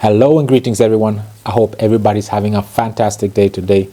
Hello and greetings everyone. I hope everybody's having a fantastic day today.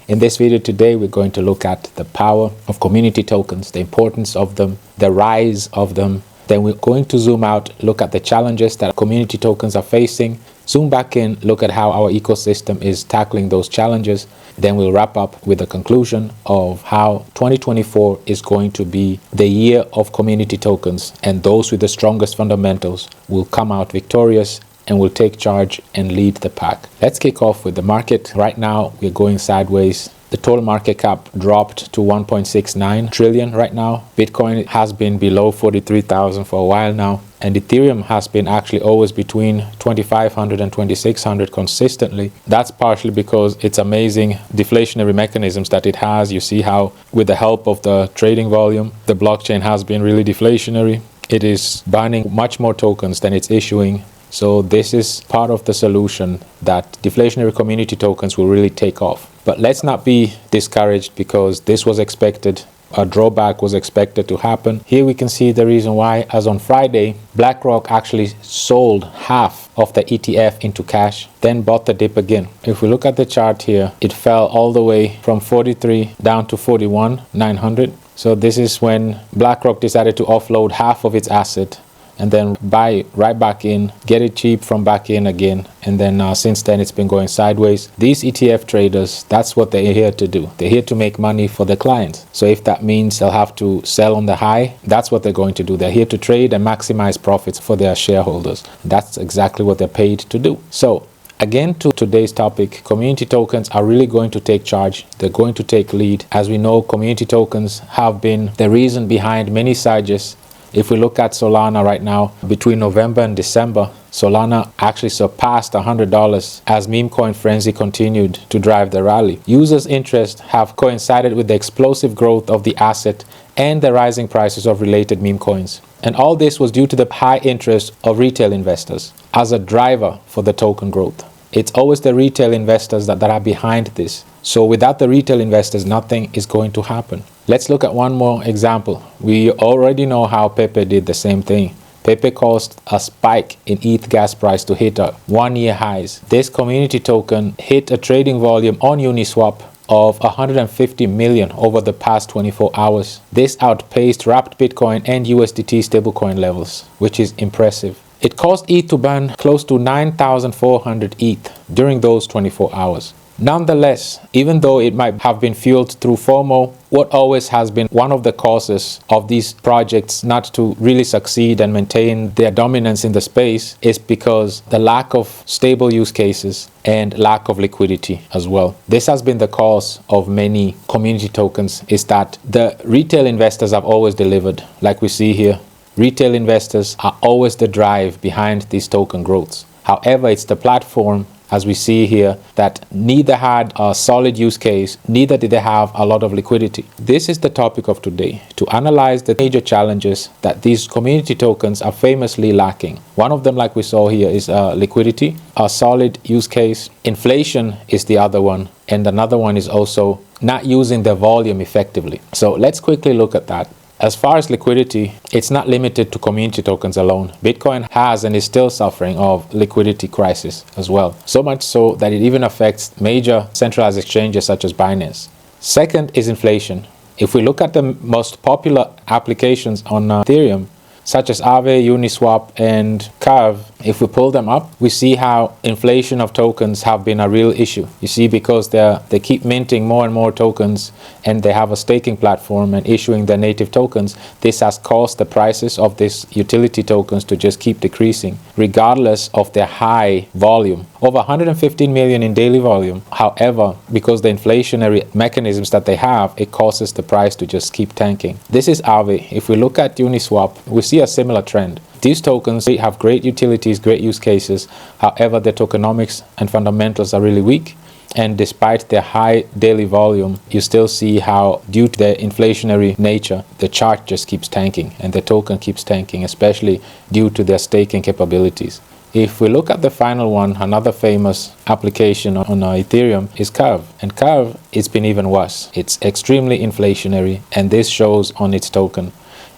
In this video today, we're going to look at the power of community tokens, the importance of them, the rise of them. Then we're going to zoom out, look at the challenges that community tokens are facing, zoom back in, look at how our ecosystem is tackling those challenges. Then we'll wrap up with a conclusion of how 2024 is going to be the year of community tokens, and those with the strongest fundamentals will come out victorious and will take charge and lead the pack. Let's kick off with the market. Right now, we're going sideways. The total market cap dropped to 1.69 trillion right now. Bitcoin has been below 43,000 for a while now. And Ethereum has been actually always between 2,500 and 2,600 consistently. That's partially because it's amazing deflationary mechanisms that it has. You see how with the help of the trading volume, the blockchain has been really deflationary. It is burning much more tokens than it's issuing. So this is part of the solution that deflationary community tokens will really take off. But let's not be discouraged because this was expected. A drawback was expected to happen. Here we can see the reason why, as on Friday, BlackRock actually sold half of the ETF into cash, then bought the dip again. If we look at the chart here, it fell all the way from 43 down to 41,900. So this is when BlackRock decided to offload half of its asset and then buy right back in, get it cheap from back in again. And then since then, it's been going sideways. These ETF traders, that's what they're here to do. They're here to make money for the clients. So if that means they'll have to sell on the high, that's what they're going to do. They're here to trade and maximize profits for their shareholders. That's exactly what they're paid to do. So again, to today's topic, community tokens are really going to take charge. They're going to take lead. As we know, community tokens have been the reason behind many surges. If we look at Solana right now, between November and December, Solana actually surpassed $100 as meme coin frenzy continued to drive the rally. Users' interest have coincided with the explosive growth of the asset and the rising prices of related meme coins. And all this was due to the high interest of retail investors as a driver for the token growth. It's always the retail investors that are behind this. So without the retail investors, nothing is going to happen. Let's look at one more example. We already know how Pepe did the same thing. Pepe caused a spike in ETH gas price to hit a one-year highs. This community token hit a trading volume on Uniswap of 150 million over the past 24 hours. This outpaced wrapped Bitcoin and USDT stablecoin levels, which is impressive. It caused ETH to burn close to 9,400 ETH during those 24 hours. Nonetheless, even though it might have been fueled through FOMO, what always has been one of the causes of these projects not to really succeed and maintain their dominance in the space is because the lack of stable use cases and lack of liquidity as well. This has been the cause of many community tokens, is that the retail investors have always delivered, like we see here. Retail investors are always the drive behind these token growths. However, it's the platform, as we see here, that neither had a solid use case, neither did they have a lot of liquidity. This is the topic of today, to analyze the major challenges that these community tokens are famously lacking. One of them, like we saw here, is liquidity, a solid use case. Inflation is the other one, and another one is also not using the volume effectively. So let's quickly look at that. As far as liquidity, it's not limited to community tokens alone. Bitcoin has and is still suffering of liquidity crisis as well. So much so that it even affects major centralized exchanges such as Binance. Second is inflation. If we look at the most popular applications on Ethereum, such as Aave, Uniswap, and Curve, if we pull them up, we see how inflation of tokens have been a real issue. You see, because they keep minting more and more tokens, and they have a staking platform and issuing their native tokens, this has caused the prices of these utility tokens to just keep decreasing, regardless of their high volume. Over 115 million in daily volume. However, because the inflationary mechanisms that they have, it causes the price to just keep tanking. This is Aave. If we look at Uniswap, we see a similar trend. These tokens have great utilities, great use cases. However, their tokenomics and fundamentals are really weak. And despite their high daily volume, you still see how, due to their inflationary nature, the chart just keeps tanking and the token keeps tanking, especially due to their staking capabilities. If we look at the final one, another famous application on Ethereum is Curve. And Curve, it's been even worse. It's extremely inflationary, and this shows on its token.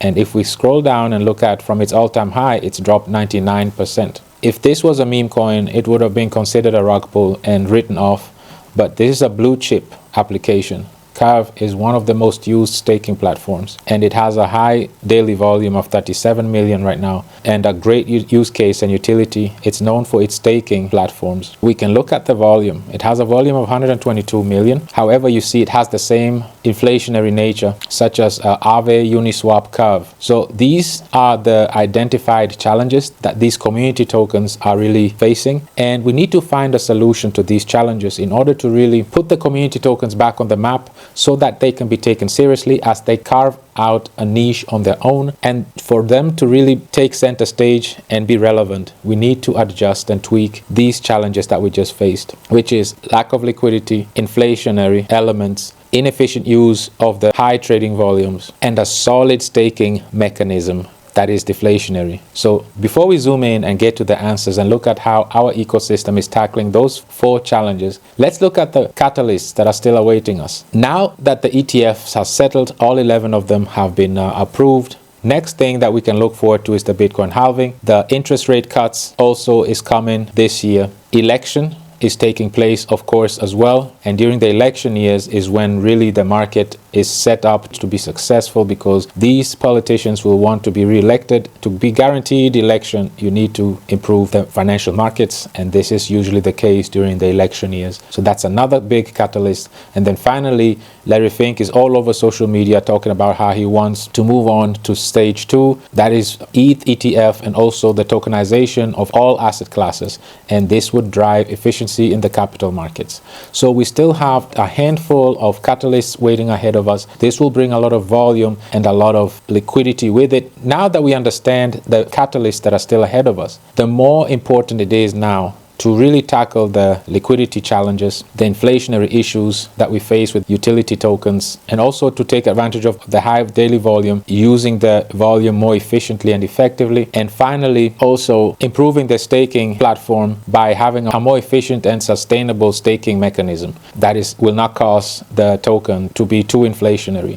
And if we scroll down and look at from its all-time high, it's dropped 99%. If this was a meme coin, it would have been considered a rug pull and written off. But this is a blue chip application. Curve is one of the most used staking platforms, and it has a high daily volume of 37 million right now, and a great use case and utility. It's known for its staking platforms. We can look at the volume. It has a volume of 122 million. However, you see it has the same inflationary nature, such as Aave, Uniswap, Curve. So these are the identified challenges that these community tokens are really facing, and we need to find a solution to these challenges in order to really put the community tokens back on the map, so that they can be taken seriously as they carve out a niche on their own. And for them to really take center stage and be relevant, we need to adjust and tweak these challenges that we just faced, which is lack of liquidity, inflationary elements, inefficient use of the high trading volumes, and a solid staking mechanism that is deflationary. So before we zoom in and get to the answers and look at how our ecosystem is tackling those 4 challenges, let's look at the catalysts that are still awaiting us. Now that the ETFs have settled, all 11 of them have been approved. Next thing that we can look forward to is the Bitcoin halving. The interest rate cuts also is coming this year. Election is taking place, of course, as well. And during the election years is when really the market is set up to be successful, because these politicians will want to be re-elected. To be guaranteed election, you need to improve the financial markets, and this is usually the case during the election years. So that's another big catalyst. And then finally, Larry Fink is all over social media talking about how he wants to move on to stage 2, that is ETH, ETF, and also the tokenization of all asset classes. And this would drive efficiency in the capital markets. So we still have a handful of catalysts waiting ahead of us. This will bring a lot of volume and a lot of liquidity with it. Now that we understand the catalysts that are still ahead of us, the more important it is now to really tackle the liquidity challenges, the inflationary issues that we face with utility tokens, and also to take advantage of the high daily volume, using the volume more efficiently and effectively. And finally, also improving the staking platform by having a more efficient and sustainable staking mechanism that will not cause the token to be too inflationary.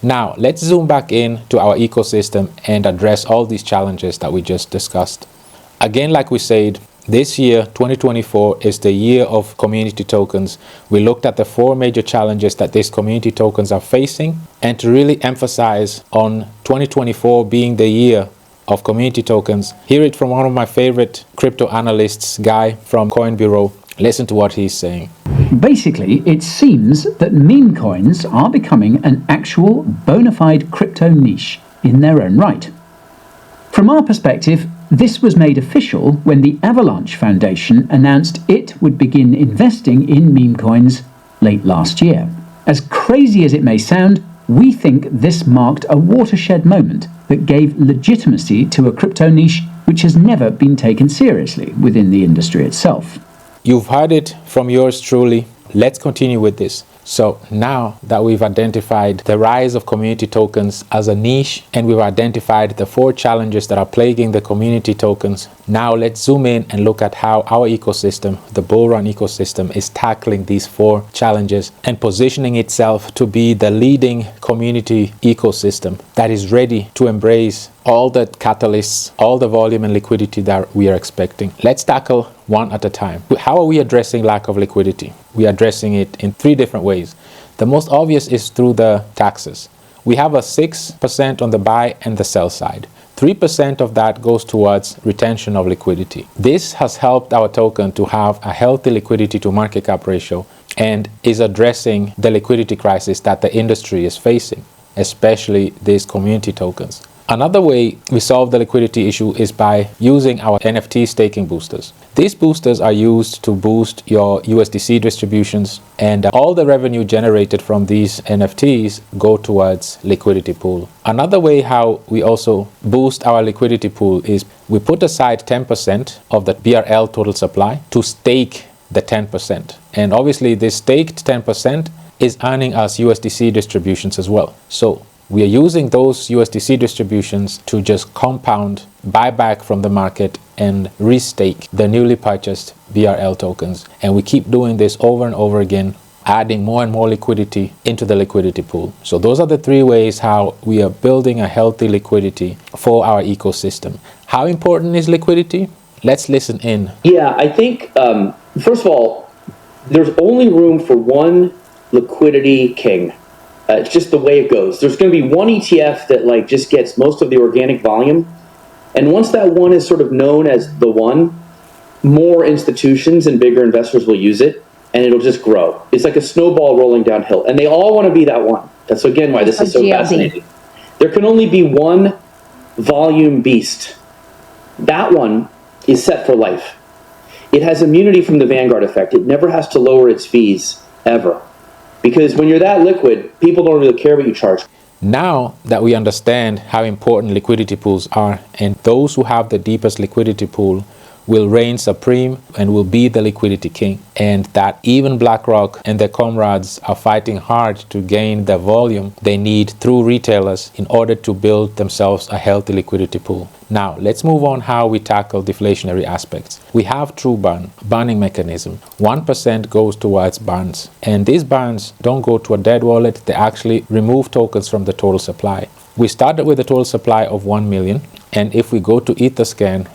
Now, let's zoom back in to our ecosystem and address all these challenges that we just discussed. Again, like we said, this year, 2024, is the year of community tokens. We looked at the 4 major challenges that these community tokens are facing, and to really emphasize on 2024 being the year of community tokens, hear it from one of my favorite crypto analysts, Guy from Coin Bureau. Listen to what he's saying. Basically, it seems that meme coins are becoming an actual bona fide crypto niche in their own right. From our perspective, this was made official when the Avalanche Foundation announced it would begin investing in meme coins late last year. As crazy as it may sound, we think this marked a watershed moment that gave legitimacy to a crypto niche which has never been taken seriously within the industry itself. You've heard it from yours truly. Let's continue with this. So now that we've identified the rise of community tokens as a niche, and we've identified the 4 challenges that are plaguing the community tokens, now let's zoom in and look at how our ecosystem, the BULLRUN ecosystem, is tackling these 4 challenges and positioning itself to be the leading community ecosystem that is ready to embrace all the catalysts, all the volume and liquidity that we are expecting. Let's tackle one at a time. How are we addressing lack of liquidity? We are addressing it in 3 different ways. The most obvious is through the taxes. We have a 6% on the buy and the sell side. 3% of that goes towards retention of liquidity. This has helped our token to have a healthy liquidity to market cap ratio and is addressing the liquidity crisis that the industry is facing, especially these community tokens. Another way we solve the liquidity issue is by using our NFT staking boosters. These boosters are used to boost your USDC distributions, and all the revenue generated from these NFTs go towards liquidity pool. Another way how we also boost our liquidity pool is we put aside 10% of the BRL total supply to stake the 10%. And obviously this staked 10% is earning us USDC distributions as well. So we are using those USDC distributions to just compound, buy back from the market, and restake the newly purchased BRL tokens. And we keep doing this over and over again, adding more and more liquidity into the liquidity pool. So those are the 3 ways how we are building a healthy liquidity for our ecosystem. How important is liquidity? Let's listen in. Yeah, I think, first of all, there's only room for one liquidity king. It's just the way it goes. There's going to be one ETF that like just gets most of the organic volume. And once that one is sort of known as the one, more institutions and bigger investors will use it, and it'll just grow. It's like a snowball rolling downhill, and they all want to be that one. That's again why this is so fascinating. There can only be one volume beast. That one is set for life. It has immunity from the Vanguard effect. It never has to lower its fees, ever. Because when you're that liquid, people don't really care what you charge. Now that we understand how important liquidity pools are, and those who have the deepest liquidity pool will reign supreme and will be the liquidity king, and that even BlackRock and their comrades are fighting hard to gain the volume they need through retailers in order to build themselves a healthy liquidity pool. Now, let's move on how we tackle deflationary aspects. We have true burning mechanism. 1% goes towards burns, and these burns don't go to a dead wallet. They actually remove tokens from the total supply. We started with a total supply of 1 million, and if we go to Etherscan,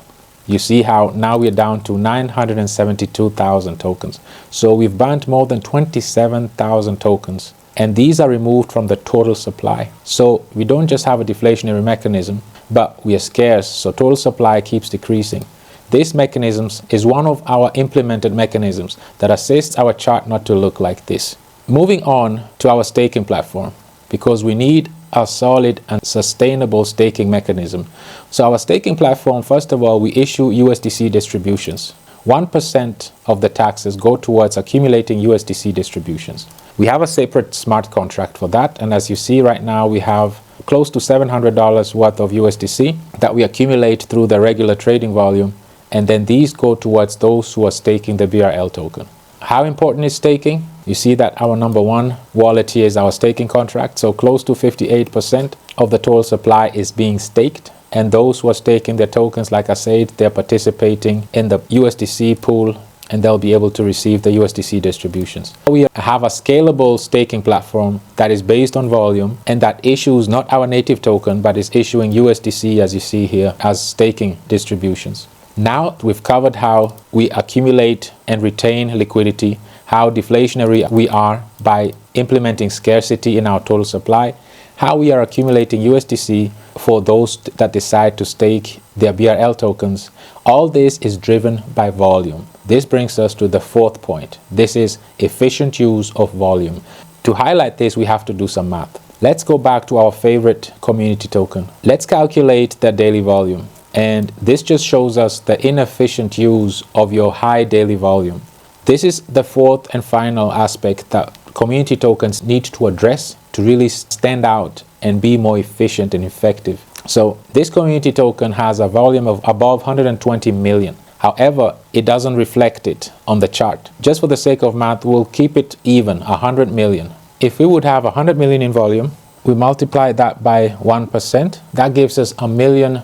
you see how now we're down to 972,000 tokens. So we've burnt more than 27,000 tokens, and these are removed from the total supply. So we don't just have a deflationary mechanism, but we are scarce, so total supply keeps decreasing. This mechanism is one of our implemented mechanisms that assists our chart not to look like this. Moving on to our staking platform, because we need a solid and sustainable staking mechanism. So our staking platform, first of all, we issue USDC distributions. 1% of the taxes go towards accumulating USDC distributions. We have a separate smart contract for that, and as you see right now, we have close to $700 worth of USDC that we accumulate through the regular trading volume, and then these go towards those who are staking the BRL token. How important is staking? You see that our number one wallet here is our staking contract. So close to 58% of the total supply is being staked. And those who are staking their tokens, like I said, they're participating in the USDC pool, and they'll be able to receive the USDC distributions. We have a scalable staking platform that is based on volume and that issues not our native token, but is issuing USDC, as you see here, as staking distributions. Now we've covered how we accumulate and retain liquidity, how deflationary we are by implementing scarcity in our total supply, how we are accumulating USDC for those that decide to stake their BRL tokens. All this is driven by volume. This brings us to the fourth point. This is efficient use of volume. To highlight this, we have to do some math. Let's go back to our favorite community token. Let's calculate the daily volume. And this just shows us the inefficient use of your high daily volume. This is the fourth and final aspect that community tokens need to address to really stand out and be more efficient and effective. So this community token has a volume of above 120 million. However, it doesn't reflect it on the chart. Just for the sake of math, we'll keep it even, 100 million. If we would have 100 million in volume, we multiply that by 1%, that gives us $1 million.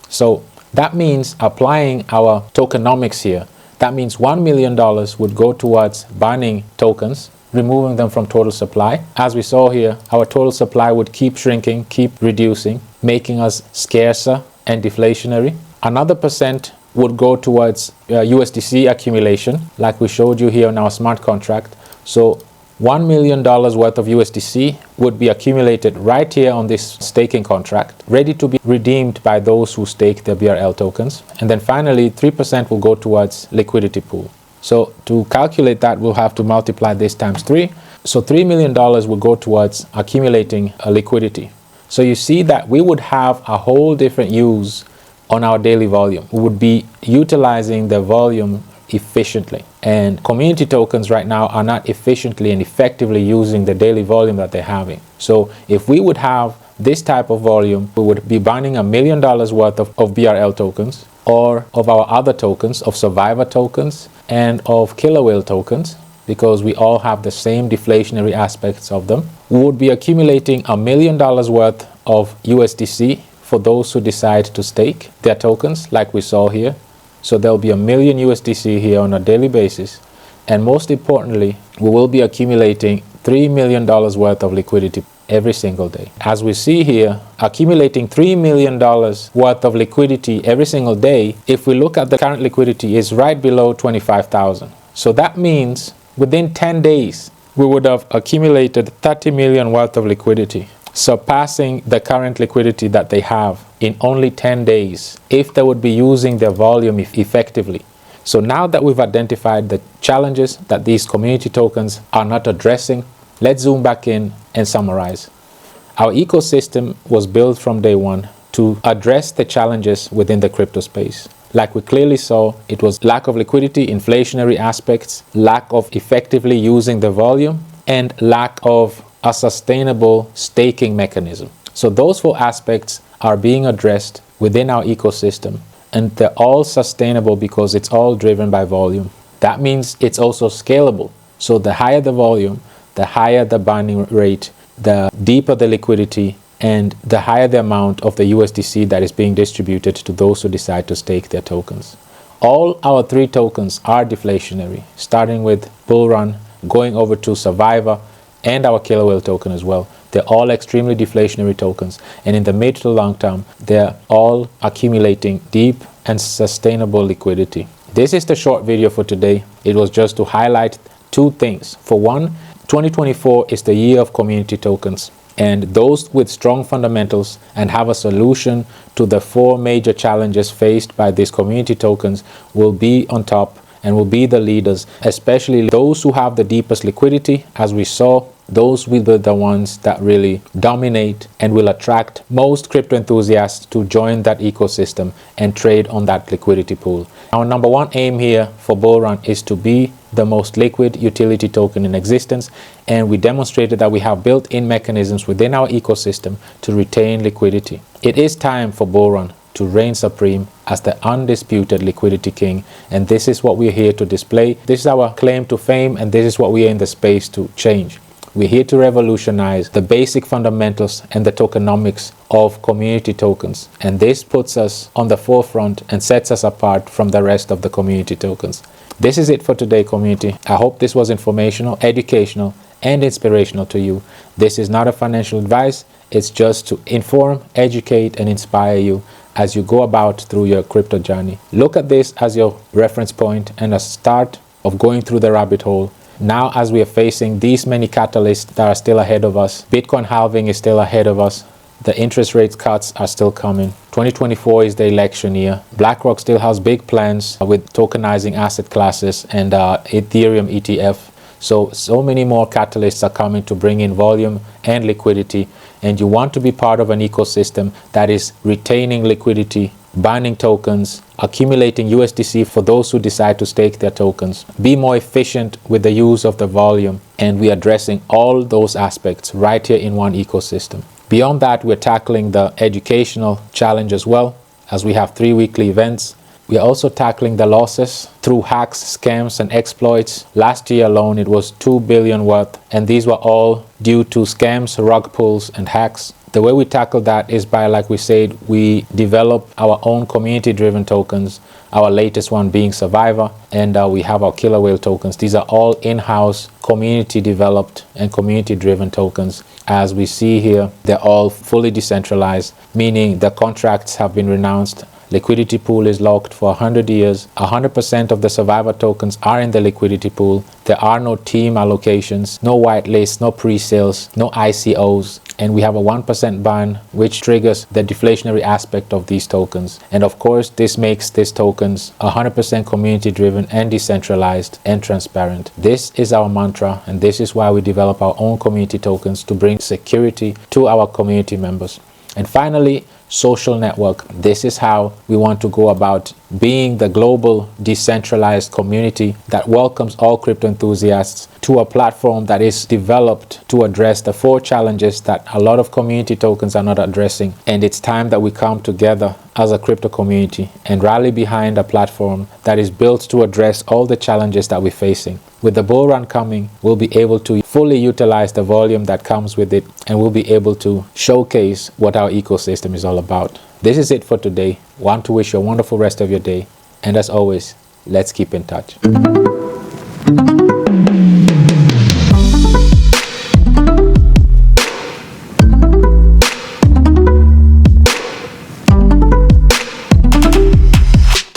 So that means applying our tokenomics here, that means $1 million would go towards burning tokens, removing them from total supply. As we saw here, our total supply would keep shrinking, keep reducing, making us scarcer and deflationary. Another percent would go towards USDC accumulation, like we showed you here in our smart contract. So $1 million worth of USDC would be accumulated right here on this staking contract, ready to be redeemed by those who stake their BRL tokens. And then finally, 3% will go towards liquidity pool. So to calculate that, we'll have to multiply this times 3. So $3 million will go towards accumulating a liquidity. So you see that we would have a whole different use on our daily volume. We would be utilizing the volume efficiently. And community tokens right now are not efficiently and effectively using the daily volume that they're having. So if we would have this type of volume, we would be burning $1 million worth of BRL tokens, or of our other tokens, of survivor tokens and of killer whale tokens, because we all have the same deflationary aspects of them. We would be accumulating $1 million worth of USDC for those who decide to stake their tokens, like we saw here. So there'll be $1 million USDC here on a daily basis. And most importantly, we will be accumulating $3 million worth of liquidity. every single day. As we see here, accumulating $3 million worth of liquidity every single day, if we look at the current liquidity, is right below 25,000. So that means within 10 days, we would have accumulated 30 million worth of liquidity, surpassing the current liquidity that they have in only 10 days if they would be using their volume effectively. So now that we've identified the challenges that these community tokens are not addressing, let's zoom back in and summarize. Our ecosystem was built from day one to address the challenges within the crypto space. Like we clearly saw, it was lack of liquidity, inflationary aspects, lack of effectively using the volume, and lack of a sustainable staking mechanism. So those 4 aspects are being addressed within our ecosystem, and they're all sustainable because it's all driven by volume. That means it's also scalable. So the higher the volume, the higher the binding rate, the deeper the liquidity, and the higher the amount of the USDC that is being distributed to those who decide to stake their tokens. All our 3 tokens are deflationary, starting with BULLRUN, going over to Survivor, and our Killer Whale token as well. They're all extremely deflationary tokens, and in the mid to long term, they're all accumulating deep and sustainable liquidity. This is the short video for today. It was just to highlight 2 things. For one, 2024 is the year of community tokens, and those with strong fundamentals and have a solution to the 4 major challenges faced by these community tokens will be on top and will be the leaders, especially those who have the deepest liquidity. As we saw, those will be the ones that really dominate and will attract most crypto enthusiasts to join that ecosystem and trade on that liquidity pool. Our number 1 aim here for BULLRUN is to be the most liquid utility token in existence, and we demonstrated that we have built-in mechanisms within our ecosystem to retain liquidity. It is time for BULLRUN to reign supreme as the undisputed liquidity king, and this is what we're here to display. This is our claim to fame, and this is what we are in the space to change. We're here to revolutionize the basic fundamentals and the tokenomics of community tokens, and this puts us on the forefront and sets us apart from the rest of the community tokens. This is it for today, community. I hope this was informational, educational, and inspirational to you. This is not a financial advice. It's just to inform, educate, and inspire you as you go about through your crypto journey. Look at this as your reference point and a start of going through the rabbit hole. Now, as we are facing these many catalysts that are still ahead of us, Bitcoin halving is still ahead of us, the interest rate cuts are still coming. 2024 is the election year. BlackRock still has big plans with tokenizing asset classes and Ethereum ETF. So many more catalysts are coming to bring in volume and liquidity, and you want to be part of an ecosystem that is retaining liquidity, binding tokens, accumulating USDC for those who decide to stake their tokens, be more efficient with the use of the volume, and we're addressing all those aspects right here in one ecosystem. Beyond that, we're tackling the educational challenge as well, as we have 3 weekly events. We are also tackling the losses through hacks, scams, and exploits. Last year alone, it was $2 billion worth, and these were all due to scams, rug pulls, and hacks. The way we tackle that is by, like we said, we develop our own community-driven tokens, our latest one being Survivor, and we have our Killer Whale tokens. These are all in-house, community-developed, and community-driven tokens. As we see here, they're all fully decentralized, meaning the contracts have been renounced. Liquidity pool is locked for 100 years. 100% of the Survivor tokens are in the liquidity pool. There are no team allocations, no whitelists, no pre-sales, no ICOs. And we have a 1% ban, which triggers the deflationary aspect of these tokens. And of course, this makes these tokens 100% community-driven and decentralized and transparent. This is our mantra, and this is why we develop our own community tokens to bring security to our community members. And finally, social network. This is how we want to go about being the global decentralized community that welcomes all crypto enthusiasts to a platform that is developed to address the 4 challenges that a lot of community tokens are not addressing. And it's time that we come together as a crypto community and rally behind a platform that is built to address all the challenges that we're facing. With the bull run coming, we'll be able to fully utilize the volume that comes with it, and we'll be able to showcase what our ecosystem is all about. This is it for today. Want to wish you a wonderful rest of your day. And as always, let's keep in touch.